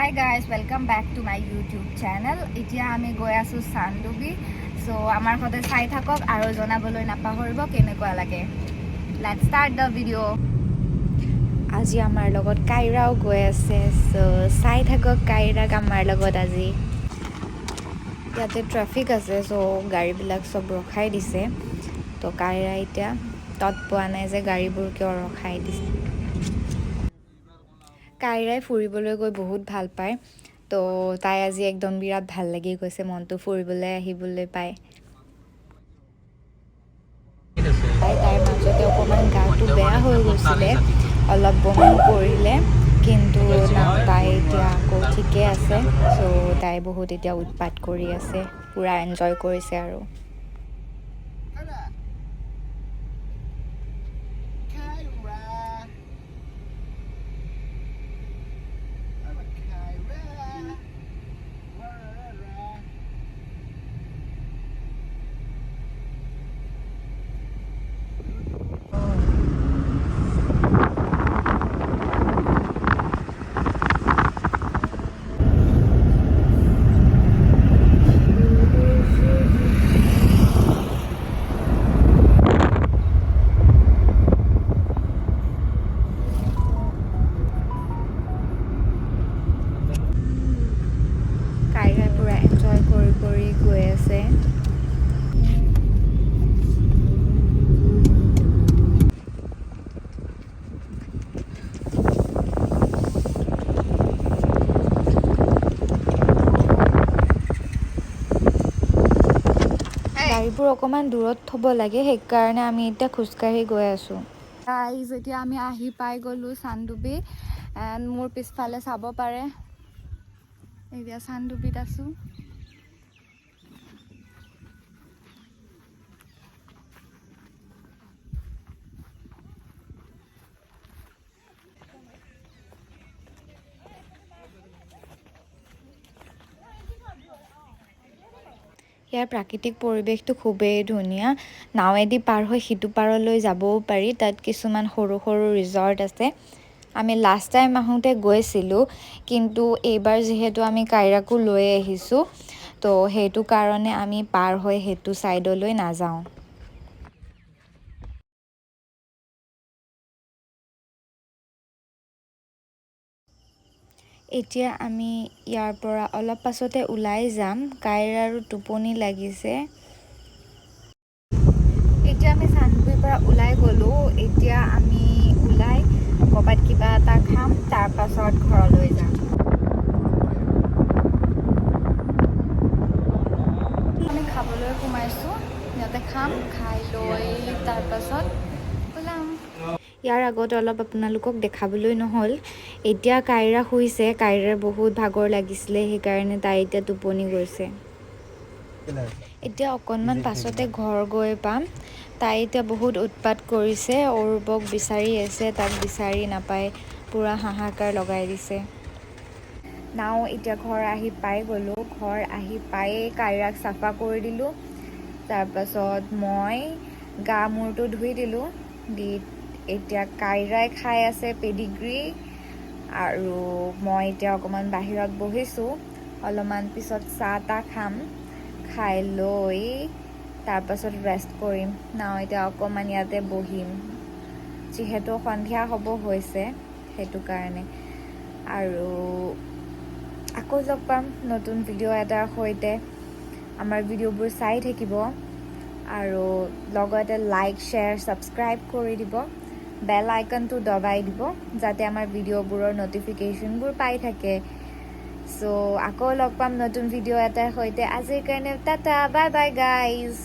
Hi guys, welcome back to my YouTube channel. এতিয়া আমি গৈ আছো chandubi. So আমাৰ সদায় চাই থাকক আৰু জনাবলৈ নাপাহৰিব কেনেকুৱা লাগে. Let's start the video. আজি আমাৰ লগত কাইৰাও গৈ আছে. So চাই থাকক কাইৰাক আমাৰ লগত আজি. ইয়াতে ট্ৰাফিক আছে, so গাড়ীবিলাক সব ৰখাই দিছে. তো কাইৰা এতিয়া তত পোৱা নাই যে গাড়ীবোৰ কিয় ৰখাই দিছে. কাইৰাই ফুৰিবলৈ গৈ বহুত ভাল পায়, তো তাই আজি একদম বিৰাট ভাল লাগি গৈছে মনটো ফুৰিবলৈ আহিবলৈ পায়। তাইৰ মাজতে অকণমান গাটো বেয়া হৈ গৈছিলে, অলপ বমিও কৰিলে, কিন্তু তাই এতিয়া আকৌ ঠিকে আছে। চ' তাই বহুত এতিয়া উৎপাত কৰি আছে, পূৰা এনজয় কৰিছে আৰু। কাইৰাই পূৰা এনজয় কৰি কৰি গৈ আছে। গাড়ীবোৰ অকণমান দূৰত থ'ব লাগে, সেইকাৰণে আমি এতিয়া খোজকাঢ়ি গৈ আছোঁ। এতিয়া আমি আহি পাই গ'লোঁ chandubi, এণ্ড মোৰ পিছফালে চাব পাৰে এতিয়া chandubiত আছোঁ। ইয়াৰ প্ৰাকৃতিক পৰিৱেশটো খুবেই ধুনীয়া। নাৱেদি পাৰ হৈ সিটো পাৰলৈ যাবও পাৰি, তাত কিছুমান সৰু সৰু ৰিজৰ্ট আছে। আমি লাষ্ট টাইম আহোঁতে গৈছিলোঁ, কিন্তু এইবাৰ যিহেতু আমি কাইৰাকো লৈ আহিছোঁ, তো সেইটো কাৰণে আমি পাৰ হৈ সেইটো ছাইডলৈ নাযাওঁ। এতিয়া আমি ইয়াৰ পৰা অলপ পাছতে ওলাই যাম, কাইৰাৰো টোপনি লাগিছে। এতিয়া আমি chandubiৰ পৰা ওলাই গ'লোঁ। এতিয়া আমি ওলাই ক'ৰবাত কিবা এটা খাম, তাৰপাছত ঘৰলৈ যাম। আমি খাবলৈ সোমাইছোঁ, ইয়াতে খাম, খাই লৈ তাৰপাছত ওলাম। ইয়াৰ আগতে অলপ আপোনালোকক দেখাবলৈ নহ'ল। এতিয়া কাইৰা শুইছে, কাইৰাৰ বহুত ভাগৰ লাগিছিলে, সেইকাৰণে তাই এতিয়া টোপনি গৈছে। এতিয়া অকণমান পাছতে ঘৰ গৈ পাম। তাই এতিয়া বহুত উৎপাত কৰিছে, অৰূপক বিচাৰি আছে, তাক বিচাৰি নাপায়, পূৰা হাহাকাৰ লগাই দিছে। এতিয়া ঘৰ আহি পাই গ'লোঁ। ঘৰ আহি পায়েই কাইৰাক চাফা কৰি দিলোঁ, তাৰপাছত মই গা মূৰটো ধুই দিলোঁ। এতিয়া কাইৰাই খাই আছে পেডিগ্ৰী, আৰু মই এতিয়া অকণমান বাহিৰত বহিছোঁ। অলপমান পিছত চাহ তাহ খাম, খাই লৈ তাৰপাছত ৰেষ্ট কৰিম। এতিয়া অকণমান ইয়াতে বহিম, যিহেতু সন্ধিয়া হ'ব হৈছে, সেইটো কাৰণে। আৰু আকৌ লগ পাম নতুন ভিডিঅ' এটাৰ সৈতে। আমাৰ ভিডিঅ'বোৰ চাই থাকিব, আৰু লগতে লাইক, শ্বেয়াৰ, ছাবস্ক্ৰাইব কৰি দিব। বেল আইকনটো দবাই দিব, যাতে আমাৰ ভিডিঅ'বোৰৰ ন'টিফিকেশ্যনবোৰ পাই থাকে। চ' আকৌ লগ পাম নতুন ভিডিঅ' এটাৰ সৈতে। আজিৰ কাৰণে টাটা, বাই বাই গাইজ।